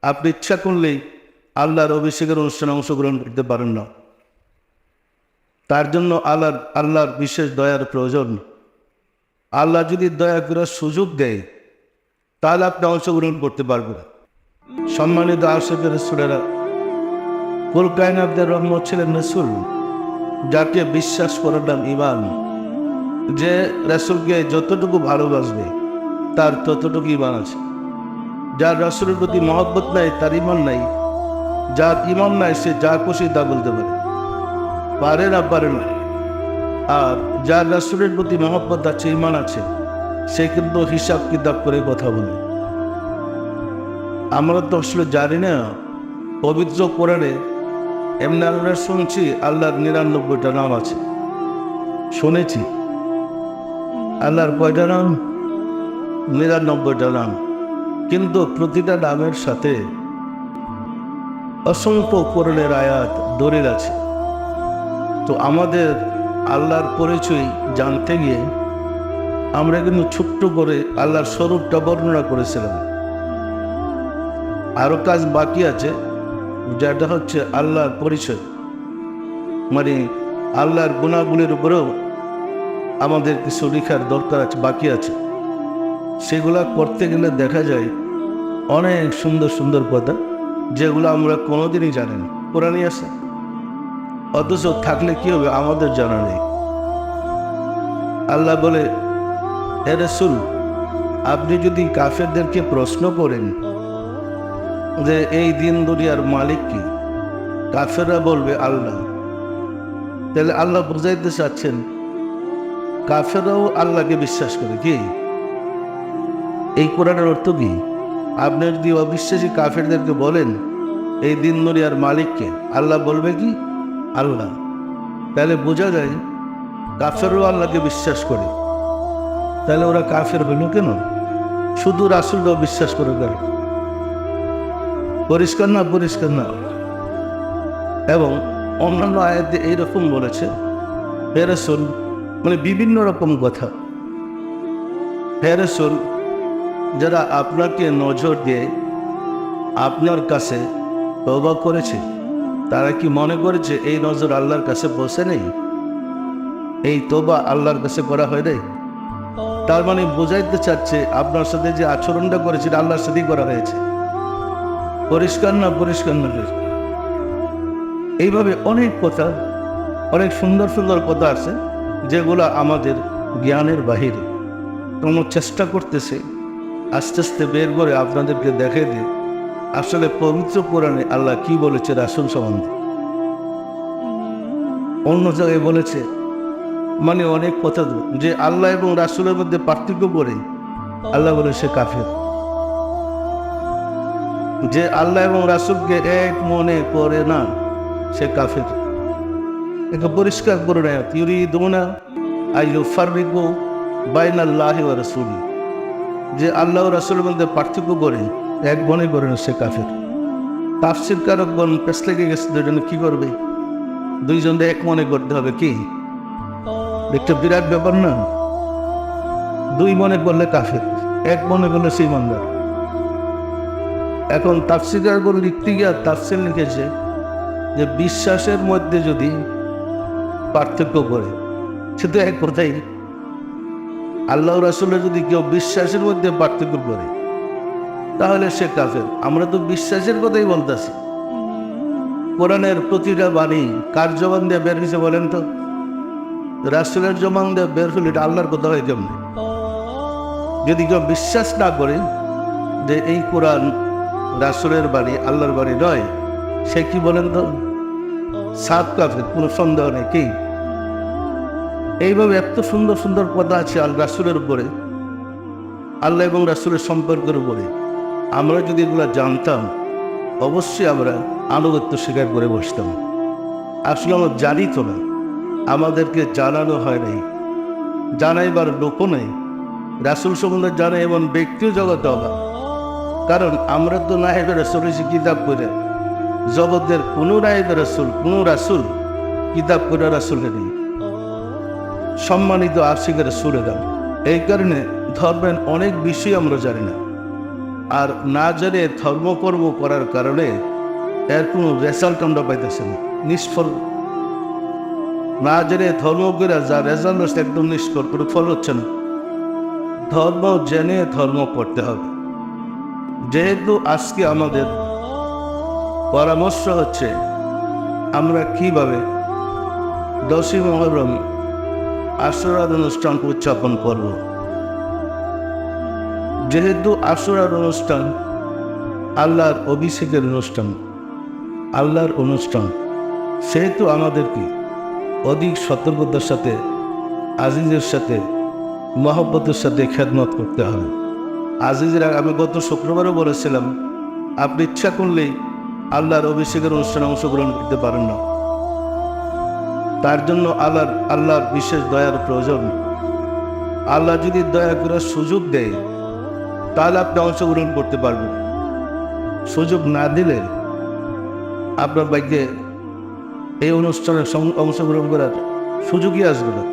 আপনি ইচ্ছা করলেই আল্লাহর অভিষেকের অনুষ্ঠানে অংশগ্রহণ করতে পারেন না। তার জন্য আল্লাহর বিশেষ দয়ার প্রয়োজন। আল্লাহ যদি দয়া করার সুযোগ দেয় তাহলে আপনি অংশগ্রহণ করতে পারবেন। সম্মানিত আশিকের রাসূলেরা, কুল কায়নাতের রহমত ছিলেন রাসূল, যাকে বিশ্বাস করার নাম ঈমান। যে রাসূলকে যতটুকু ভালোবাসবে তার ততটুকু ঈমান আছে। যার রাসূলের প্রতি মহব্বত নাই তার ঈমান নাই। যার ঈমান নাই সে যা খুশি তা বলতে পারে না পারে না। আর যার রাসূলের প্রতি মহব্বত আছে, ঈমান আছে, সে কিন্তু হিসাব কিতাব করে কথা বলে। আমরা তো আসলে জানি না, পবিত্র কোরআনে এমনি আমরা শুনছি আল্লাহর ৯৯টা নাম আছে, শুনেছি। আল্লাহর কয়টা নাম? ৯৯টা নাম। কিন্তু প্রতিটা নামের সাথে অসংখ্য কোরআনের আয়াত দলিল আছে। তো আমাদের আল্লাহর পরিচয় জানতে গিয়ে আমরা কিন্তু ছোট্ট করে আল্লাহর স্বরূপটা বর্ণনা করেছিলাম। আরও কাজ বাকি আছে, যেটা হচ্ছে আল্লাহর পরিচয়, মানে আল্লাহর গুণাগুলির উপরেও আমাদের কিছু লেখার দরকার আছে, বাকি আছে। সেগুলা করতে গেলে দেখা যায় অনেক সুন্দর সুন্দর কথা যেগুলো আমরা কোনোদিনই জানি না, কোরআনই আছে। অথচ থাকলে কি হবে আমাদের জানা নেই। আল্লাহ বলে, হে রাসূল, আপনি যদি কাফেরদেরকে প্রশ্ন করেন যে এই দিন দুনিয়ার মালিক কি, কাফেররা বলবে আল্লাহ। তাহলে আল্লাহ বুঝাইতে চাচ্ছেন কাফেররাও আল্লাহকে বিশ্বাস করে। কি এই কোরআনের অর্থ কি? আপনি যদি অবিশ্বাসী কাফেরদেরকে বলেন এই দিন দুনিয়ার মালিককে, আল্লাহ বলবে কি আল্লাহ। তাহলে বোঝা যায় কাফেররাও আল্লাহকে বিশ্বাস করে। তাহলে ওরা কাফের হইল কেন? শুধু রাসূলরাও বিশ্বাস করে গেল। পরিষ্কার না? পরিষ্কার না? এবং অন্যান্য আয়াতে এইরকম বলেছে, হে রাসূল, মানে বিভিন্ন রকম কথা। হে রাসূল, যারা আপনাকে নজর দিয়ে আপনার কাছে তওবা করেছে, তারা কি মনে করেছে এই নজর আল্লাহর কাছে পৌঁছে নেই? এই তওবা আল্লাহর কাছে করা হয় নাই? তার মানে বোঝাইতে চাচ্ছে আপনার সাথে যে আচরণটা করেছে আল্লাহর সাথেই করা হয়েছে। পরিষ্কার না? পরিষ্কার না? এইভাবে অনেক কথা, অনেক সুন্দর সুন্দর কথা আছে যেগুলো আমাদের জ্ঞানের বাহিরে। তোমরা চেষ্টা করতেছে আস্তে আস্তে বের করে আপনাদেরকে দেখে দিই আসলে পবিত্র কোরআনে আল্লাহ কি বলেছে রাসূল সম্বন্ধে। অন্য জায়গায় বলেছে, মানে অনেক কথা যে আল্লাহ এবং রাসূলের মধ্যে পার্থক্য করে আল্লাহ বলে সে কাফের। যে আল্লাহ এবং রাসূলকে এক মনে করে না সে কাফের। এটা পরিষ্কার করে নেয়, ইউরিদুনা আইয়ুফাররিকু বাইনাল্লাহি ওয়া রাসূলি। যে আল্লাহ ও রাসূলের মধ্যে পার্থক্য করে এক মনে করে না সে কাফের। তাফসীর কারকগণ পেছ লেগে গেছে, দুজন কি করবে? দুইজনকে এক মনে করতে হবে। কি একটা বিরাট ব্যাপার না? দুই মনে করলে কাফের, এক মনে করলে সে ইমানদার। এখন তাফসীরকারগণ লিখতে গিয়ে তাফসীর লিখেছে যে বিশ্বাসের মধ্যে যদি পার্থক্য করে, সেটা এক কথাই আল্লাহ রাসূলের যদি কেউ বিশ্বাসের মধ্যে পার্থক্য করে তাহলে সে কাফের। আমরা তো বিশ্বাসের কথাই বলতেছি। কোরআনের প্রতিটা বাণী কার জবান দিয়ে বের হয়েছে বলেন তো? রাসূলের জবান দিয়ে বের হলে এটা আল্লাহর কথা হয় কেমন? যদি কেউ বিশ্বাস না করে যে এই কোরআন রাসূলের বাণী, আল্লাহর বাণী নয়, সে কি বলেন তো? সাত কাফের, কোনো সন্দেহ নেই। কি এইভাবে এত সুন্দর সুন্দর কথা আছে আল রাসূলের উপরে, আল্লাহ এবং রাসূলের সম্পর্কের উপরে। আমরা যদি এগুলো জানতাম অবশ্যই আমরা আনুগত্য স্বীকার করে বসতাম। আসলে আমরা জানি তো না, আমাদেরকে জানানো হয় নাই, জানাইবার লোকও নেই। রাসূল সম্বন্ধে জানে এমন ব্যক্তিও জগতে অভাব। কারণ আমরা তো নায়েবে রাসূল কিতাব করে, জগতের কোনো নায়েবে রাসূল, কোনো রাসূল কিতাব করে রাসূলকে নেই। সম্মানিত আশিকের রাসূলের। এই কারণে ধর্মের অনেক বিষয় আমরা জানি না। আর না জেনে ধর্মকর্ম করার কারণে এর কোনো রেজাল্ট আমরা পাইতেছি না, নিষ্ফল। না জেনে ধর্ম করে যা রেজাল্ট হচ্ছে একদম নিষ্ফল, কোনো ফল হচ্ছে না। ধর্ম জেনে ধর্ম করতে হবে। যেহেতু আজকে আমাদের পরামর্শ হচ্ছে আমরা কিভাবে 10ই মুহররম আশুরার অনুষ্ঠান উদযাপন করব। যেহেতু আশুরার অনুষ্ঠান আল্লাহর অভিষেকের অনুষ্ঠান, আল্লাহর অনুষ্ঠান, সেহেতু আমাদেরকে অধিক সতর্কতার সাথে, আজিজের সাথে, মহব্বতের সাথে খেদমত করতে হবে। আজিজের আমি গত শুক্রবারও বলেছিলাম, আপনি ইচ্ছা করলেই আল্লাহর অভিষেকের অনুষ্ঠানে অংশগ্রহণ করতে পারেন না। তার জন্য আল্লাহর বিশেষ দয়ার প্রয়োজন। আল্লাহ যদি দয়া করার সুযোগ দেয় তাহলে আপনি অংশগ্রহণ করতে পারবেন। সুযোগ না দিলে আপনার ভাগ্যে এই অনুষ্ঠানে অংশগ্রহণ করার সুযোগই আসবে না।